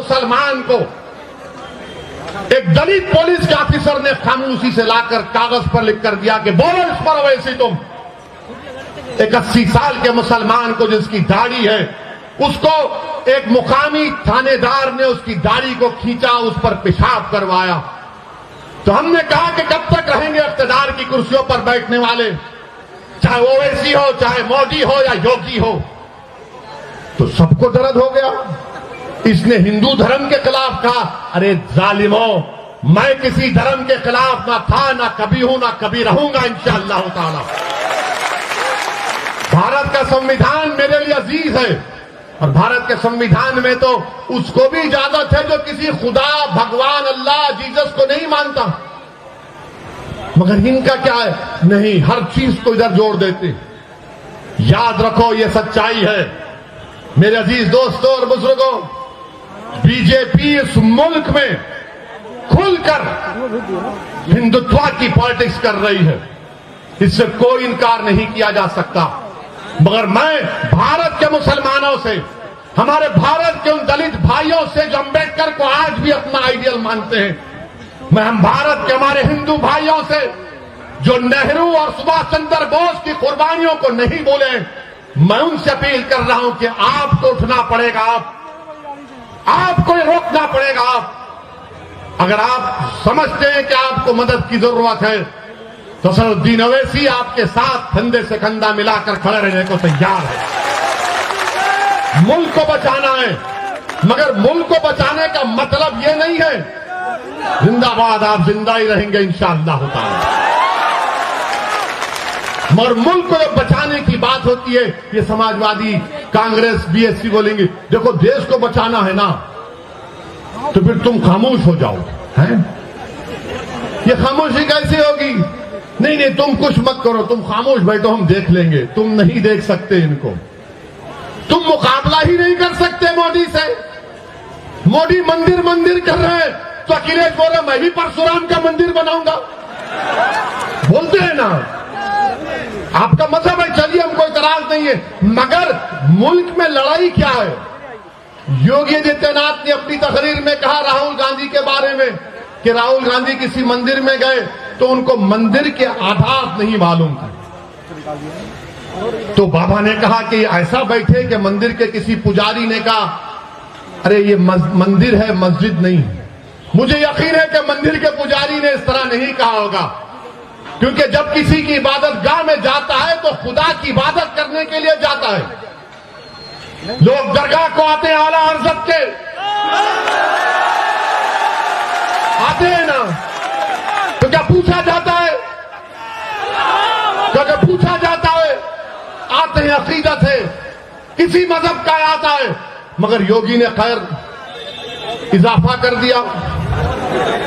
मुसलमान को एक दलित पुलिस के ऑफिसर ने खामोशी से लाकर कागज पर लिख कर दिया कि बोलो इस पर वैसे तुम। एक 80 साल के मुसलमान को जिसकी दाढ़ी है, उसको एक मुकामी थानेदार ने उसकी दाढ़ी को खींचा, उस पर पेशाब करवाया। तो हमने कहा कि कब तक रहेंगे इख्तिदार की कुर्सियों पर बैठने वाले, चाहे ओवैसी हो, चाहे मोदी हो या योगी हो। तो सबको दर्द हो गया। इसने हिंदू धर्म के खिलाफ कहा, अरे जालिमों, मैं किसी धर्म के खिलाफ ना था, ना कभी हूं, ना कभी रहूंगा इंशाअल्लाह ताला। भारत का संविधान मेरे लिए अजीज है और भारत के संविधान में तो उसको भी इजाजत है जो किसी खुदा, भगवान, अल्लाह, जीसस को नहीं मानता। मगर इनका क्या है, नहीं, हर चीज को इधर जोड़ देते। याद रखो, ये सच्चाई है मेरे अजीज दोस्तों और बुजुर्गों। बीजेपी इस मुल्क में खुलकर हिंदुत्व की पॉलिटिक्स कर रही है, इससे कोई इनकार नहीं किया जा सकता। मगर मैं भारत के मुसलमानों से, हमारे भारत के उन दलित भाइयों से जो अम्बेडकर को आज भी अपना आइडियल मानते हैं, हम भारत के हमारे हिंदू भाइयों से जो नेहरू और सुभाष चंद्र बोस की कुर्बानियों को नहीं बोले, मैं उनसे अपील कर रहा हूं कि आपको उठना पड़ेगा, आपको रोकना पड़ेगा। अगर आप समझते हैं कि आपको मदद की जरूरत है तो असदुद्दीन ओवैसी आपके साथ कंधे से कंधा मिलाकर खड़े रहने को तैयार है। मुल्क को बचाना है, मगर मुल्क को बचाने का मतलब ये नहीं है जिंदाबाद, आप जिंदा ही रहेंगे इंशाअल्लाह ताला। मगर मुल्क को जब बचाने की बात होती है, ये समाजवादी, कांग्रेस, बीएसपी बोलेंगे देखो देश को बचाना है ना, तो फिर तुम खामोश हो जाओ। हैं? ये खामोशी कैसे होगी? नहीं नहीं, तुम कुछ मत करो, तुम खामोश बैठो, हम देख लेंगे। तुम नहीं देख सकते इनको, तुम मुकाबला ही नहीं कर सकते मोदी से। मोदी मंदिर मंदिर कर रहे हैं तो अखिलेश बोल रहे मैं भी परशुराम का मंदिर बनाऊंगा, बोलते हैं ना। आपका मजहब है, चलिए, हमको इतराज नहीं है, मगर मुल्क में लड़ाई क्या है? योगी आदित्यनाथ ने अपनी तकरीर में कहा राहुल गांधी के बारे में कि राहुल गांधी किसी मंदिर में गए तो उनको मंदिर के आधार नहीं मालूम था। तो बाबा ने कहा कि ऐसा बैठे कि मंदिर के किसी पुजारी ने कहा अरे ये मंदिर है, मस्जिद नहीं। मुझे यकीन है कि मंदिर के पुजारी ने इस तरह नहीं कहा होगा, क्योंकि जब किसी की इबादत गाह में जाता है तो खुदा की इबादत करने के लिए जाता है। लोग दरगाह को आते हैं आला हज़रत के, आते हैं ना, तो क्या पूछा जाता है? तो क्या पूछा जाता है? आते हैं अकीदत है, किसी मजहब का आता है। मगर योगी ने खैर इजाफा कर दिया।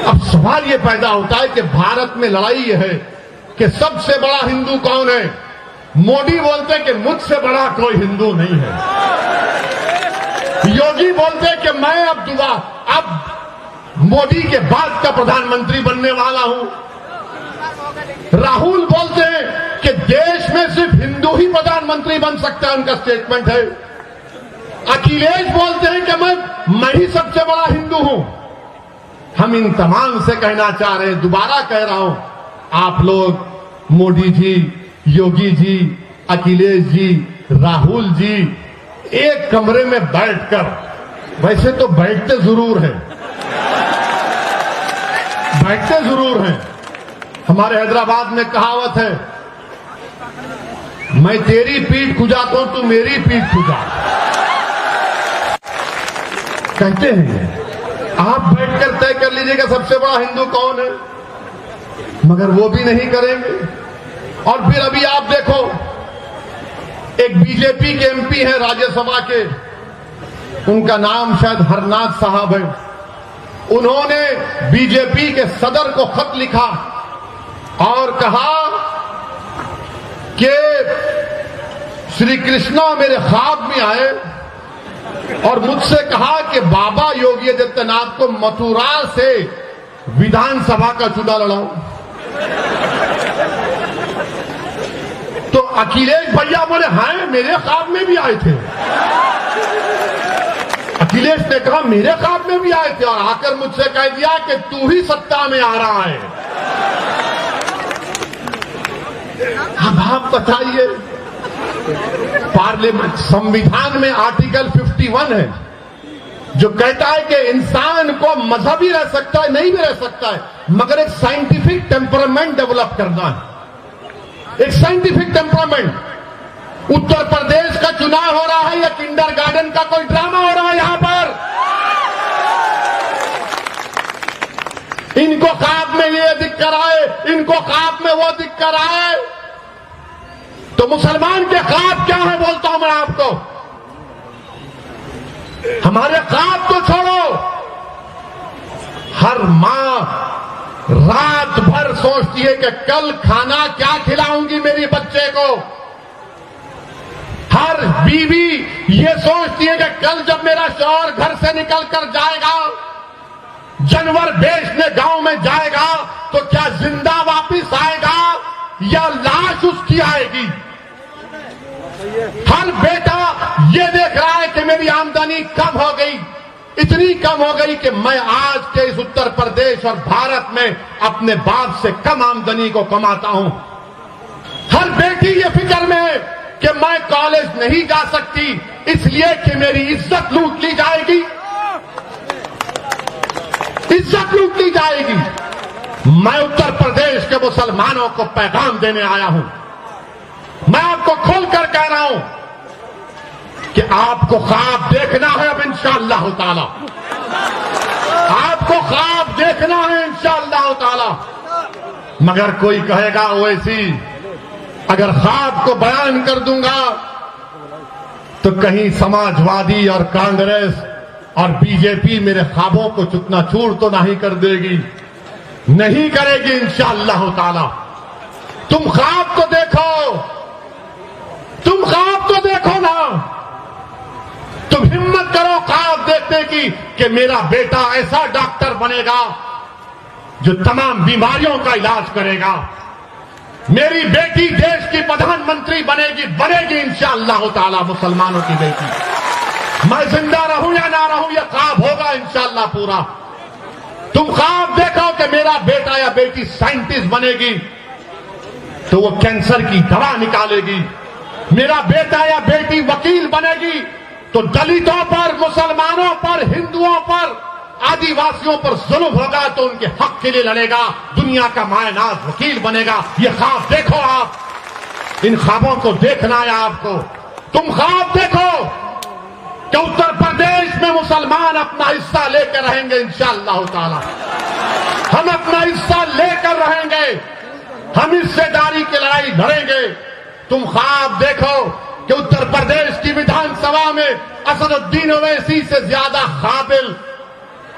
अब सवाल ये पैदा होता है कि भारत में लड़ाई यह है कि सबसे बड़ा हिंदू कौन है? मोदी बोलते हैं कि मुझसे बड़ा कोई हिंदू नहीं है। योगी बोलते हैं कि मैं अब मोदी के बाद का प्रधानमंत्री बनने वाला हूं। राहुल बोलते हैं कि देश में सिर्फ हिंदू ही प्रधानमंत्री बन सकता है, उनका स्टेटमेंट है। अखिलेश बोलते हैं कि मैं ही सबसे बड़ा हिंदू हूं। हम इन तमाम से कहना चाह रहे हैं, दोबारा कह रहा हूं, आप लोग मोदी जी, योगी जी, अखिलेश जी, राहुल जी एक कमरे में बैठकर, वैसे तो बैठते जरूर हैं, बैठते जरूर हैं। हमारे हैदराबाद में कहावत है, मैं तेरी पीठ खुजाता हूं, तू मेरी पीठ खुजा, कहते हैं। आप बैठकर तय कर लीजिएगा सबसे बड़ा हिंदू कौन है, मगर वो भी नहीं करेंगे। और फिर अभी आप देखो, एक बीजेपी के एमपी हैं राज्यसभा के, उनका नाम शायद हरनाथ साहब है। उन्होंने बीजेपी के सदर को खत लिखा और कहा कि श्री कृष्णा मेरे ख्वाब में आए और मुझसे कहा कि बाबा योगी आदित्यनाथ को मथुरा से विधानसभा का चुनाव लड़ाऊं। तो अखिलेश भैया बोले हाँ, मेरे ख्वाब में भी आए थे। अखिलेश ने कहा मेरे ख्वाब में भी आए थे और आकर मुझसे कह दिया कि तू ही सत्ता में आ रहा है। अब आप बताइए, पार्लियामेंट संविधान में आर्टिकल 51 है जो कहता है कि इंसान को मजहबी रह सकता है, नहीं भी रह सकता है, मगर एक साइंटिफिक टेम्परामेंट डेवलप करना है, एक साइंटिफिक टेम्परामेंट। उत्तर प्रदेश का चुनाव हो रहा है या किंडरगार्टन का कोई ड्रामा हो रहा है यहां पर? इनको ख्वाब में ये दिख कर आए, इनको ख्वाब में वो दिख कर आए। तो मुसलमान के ख्वाब क्या है बोलता हूं मैं आपको। हमारे ख्वाब तो छोड़ो, हर मां रात भर सोचती है कि कल खाना क्या खिलाऊंगी मेरी बच्चे को। हर बीवी ये सोचती है कि कल जब मेरा शौहर घर से निकल कर जाएगा, जानवर बेचने गांव में जाएगा, तो क्या जिंदा वापिस आएगा या लाश उसकी आएगी। हर बेटा ये देख रहा है कि मेरी आमदनी कम हो गई, इतनी कम हो गई कि मैं आज के इस उत्तर प्रदेश और भारत में अपने बाप से कम आमदनी को कमाता हूं। हर बेटी ये फिक्र में है कि मैं कॉलेज नहीं जा सकती इसलिए कि मेरी इज्जत लूट ली जाएगी, इज्जत लूट ली जाएगी। मैं उत्तर प्रदेश के मुसलमानों को पैगाम देने आया हूं। मैं आपको खोलकर कह रहा हूं कि आपको ख्वाब देखना है अब इंशाअल्लाह ताला, आपको ख्वाब देखना है इंशाअल्लाह ताला। मगर कोई कहेगा ओवैसी अगर ख्वाब को बयान कर दूंगा तो कहीं समाजवादी और कांग्रेस और बीजेपी मेरे ख्वाबों को चूर तो नहीं कर देगी। नहीं करेगी इंशाअल्लाह ताला। तुम ख्वाब तो देखो, तुम ख्वाब तो देखो ना, तुम हिम्मत करो ख्वाब देखने की कि मेरा बेटा ऐसा डॉक्टर बनेगा जो तमाम बीमारियों का इलाज करेगा, मेरी बेटी देश की प्रधानमंत्री बनेगी इंशाअल्लाह ताला। मुसलमानों की बेटी, मैं जिंदा रहूं या ना रहूं यह ख्वाब होगा इंशाअल्लाह पूरा। तुम ख्वाब देखो कि मेरा बेटा या बेटी साइंटिस्ट बनेगी तो वो कैंसर की दवा निकालेगी, मेरा बेटा या बेटी वकील बनेगी तो दलितों पर, मुसलमानों पर, हिंदुओं पर, आदिवासियों पर जुल्म होगा तो उनके हक के लिए लड़ेगा, दुनिया का मायनाज वकील बनेगा। ये ख्वाब देखो आप, इन ख्वाबों को देखना है आपको। तुम ख्वाब देखो कि उत्तर प्रदेश में मुसलमान अपना हिस्सा लेकर रहेंगे इंशाअल्लाह ताला। हम अपना हिस्सा लेकर रहेंगे, हम हिस्सेदारी की लड़ाई लड़ेंगे। तुम ख्वाब देखो कि उत्तर प्रदेश की विधानसभा में असदुद्दीन ओवैसी से ज्यादा काबिल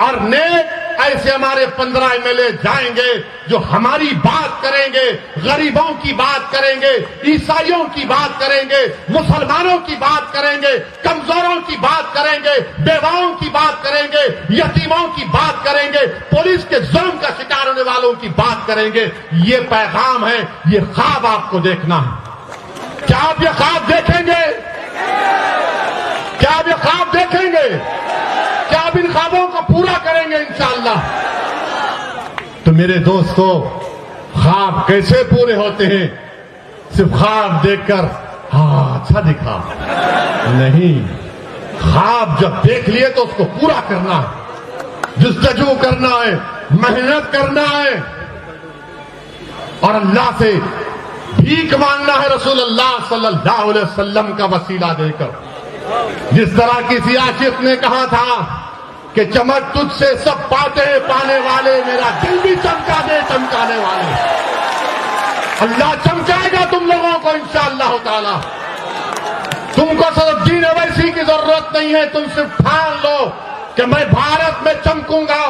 और नेक ऐसे हमारे 15 एमएलए जाएंगे जो हमारी बात करेंगे, गरीबों की बात करेंगे, ईसाइयों की बात करेंगे, मुसलमानों की बात करेंगे, कमजोरों की बात करेंगे, बेवाओं की बात करेंगे, यतीमों की बात करेंगे, पुलिस के जुल्म का शिकार होने वालों की बात करेंगे। ये पैगाम है, ये ख्वाब आपको देखना है। क्या आप ये ख्वाब देखेंगे? क्या आप ये ख्वाब देखेंगे? क्या आप इन ख्वाबों को पूरा करेंगे इंशाअल्लाह? तो मेरे दोस्तों, ख्वाब कैसे पूरे होते हैं? सिर्फ ख्वाब देखकर हाँ अच्छा दिखा नहीं, ख्वाब जब देख लिए तो उसको पूरा करना है, जुस्तजू करना है, मेहनत करना है और अल्लाह से भीख मांगना है रसूलुल्लाह सल्लल्लाहु अलैहि वसल्लम का वसीला देकर। जिस तरह किसी आशिक ने कहा था कि चमक तुझसे सब पाते हैं पाने वाले, मेरा दिल भी चमका दे चमकाने वाले। अल्लाह चमकाएगा तुम लोगों को इंशाअल्लाह ताला। तुमको सदुद्दीन ओवैसी की जरूरत नहीं है, तुम सिर्फ ठान लो कि मैं भारत में चमकूंगा,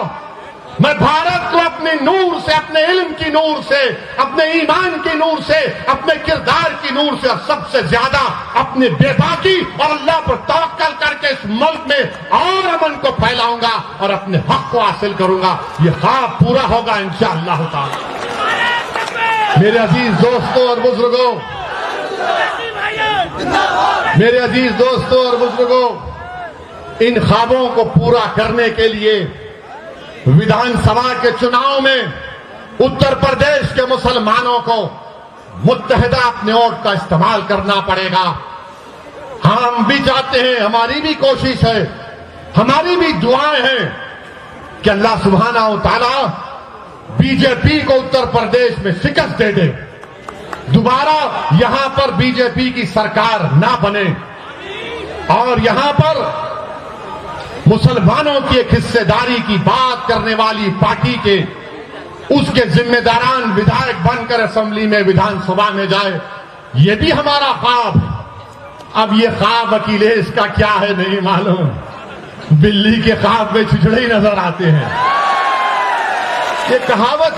मैं भारत को अपने नूर से, अपने इल्म की नूर से, अपने ईमान की नूर से, अपने किरदार की नूर से और सबसे ज्यादा अपने बेबाकी और अल्लाह पर तवक्कल करके इस मुल्क में और अमन को फैलाऊंगा और अपने हक को हासिल करूंगा। ये ख्वाब पूरा होगा इंशाअल्लाह ताला। मेरे अजीज दोस्तों और बुजुर्गों, मेरे अजीज दोस्तों और बुजुर्गों, इन ख्वाबों को पूरा करने के लिए विधानसभा के चुनाव में उत्तर प्रदेश के मुसलमानों को मुत्तहिदा अपने वोट का इस्तेमाल करना पड़ेगा। हम भी चाहते हैं, हमारी भी कोशिश है, हमारी भी दुआएं हैं कि अल्लाह सुब्हाना व तआला बीजेपी को उत्तर प्रदेश में शिकस्त दे दे, दोबारा यहां पर बीजेपी की सरकार ना बने और यहां पर मुसलमानों की एक हिस्सेदारी की बात करने वाली पार्टी के उसके जिम्मेदारान विधायक बनकर असेंबली में, विधानसभा में जाए, ये भी हमारा ख्वाब है। अब ये ख्वाब अखिलेश का क्या है नहीं मालूम, बिल्ली के ख्वाब में छिछड़े ही नजर आते हैं। ये कहावत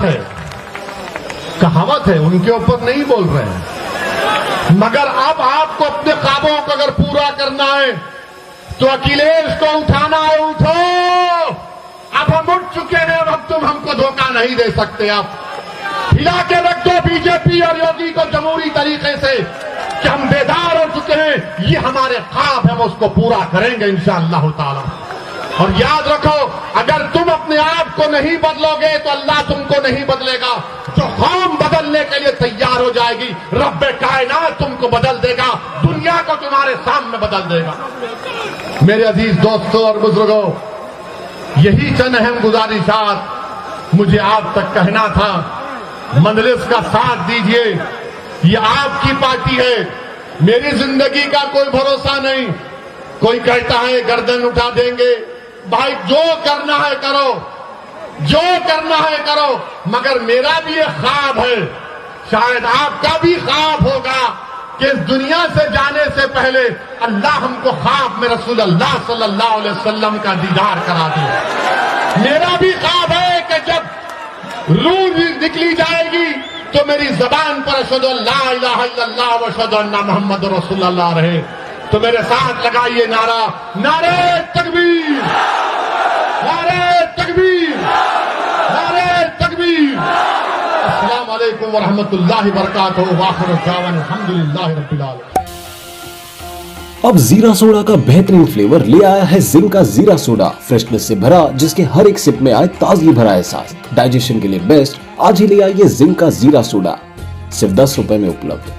है, उनके ऊपर नहीं बोल रहे हैं। मगर अब आपको अपने ख्वाबों को अगर पूरा करना है तो अखिलेश को उठाना है, उठो। अब हम उठ चुके हैं, अब तुम हमको धोखा नहीं दे सकते। आप हिला के रख दो बीजेपी और योगी को जमहूरी तरीके से कि हम बेदार हो चुके हैं, ये हमारे ख्वाब है, हम उसको पूरा करेंगे इंशाअल्लाह ताला। और याद रखो, अगर तुम अपने आप को नहीं बदलोगे तो अल्लाह तुमको नहीं बदलेगा। जो कौम बदलने के लिए तैयार हो जाएगी, रब्बे कायनात तुमको बदल देगा, दुनिया को तुम्हारे सामने बदल देगा। मेरे अजीज दोस्तों और बुजुर्गों, यही चंद अहम गुजारिशात मुझे आप तक कहना था। मजलिस का साथ दीजिए, ये आपकी पार्टी है, मेरी जिंदगी का कोई भरोसा नहीं। कोई कहता है गर्दन उठा देंगे, भाई जो करना है करो, जो करना है करो, मगर मेरा भी एक ख्वाब है, शायद आपका भी ख्वाब होगा कि इस दुनिया से जाने से पहले अल्लाह हमको ख्वाब में रसूल अल्लाह सल्लल्लाहु अलैहि वसल्लम का दीदार करा दे। मेरा भी ख्वाब है कि जब रूह निकली जाएगी तो मेरी जबान पर अशहदु अल्ला इलाहा इल्लल्लाह व अशहदु अन्ना मुहम्मद रसूलुल्लाह रहे। तो मेरे साथ लगाइए नारा, नारे तकबीर, नारे तकबीर, नारे तकबीर। अस्सलाम वालेकुम व रहमतुल्लाहि व बरकातहू। व आखिरु दावाना अल्हम्दुलिल्लाहि रब्बिल आलमीन। अब जीरा सोडा का बेहतरीन फ्लेवर ले आया है जिंका जीरा सोडा, फ्रेशनेस से भरा, जिसके हर एक सिप में आए ताजगी भरा एहसास। डाइजेशन के लिए बेस्ट, आज ही ले आइए जिंका जीरा सोडा, सिर्फ 10 रुपए में उपलब्ध।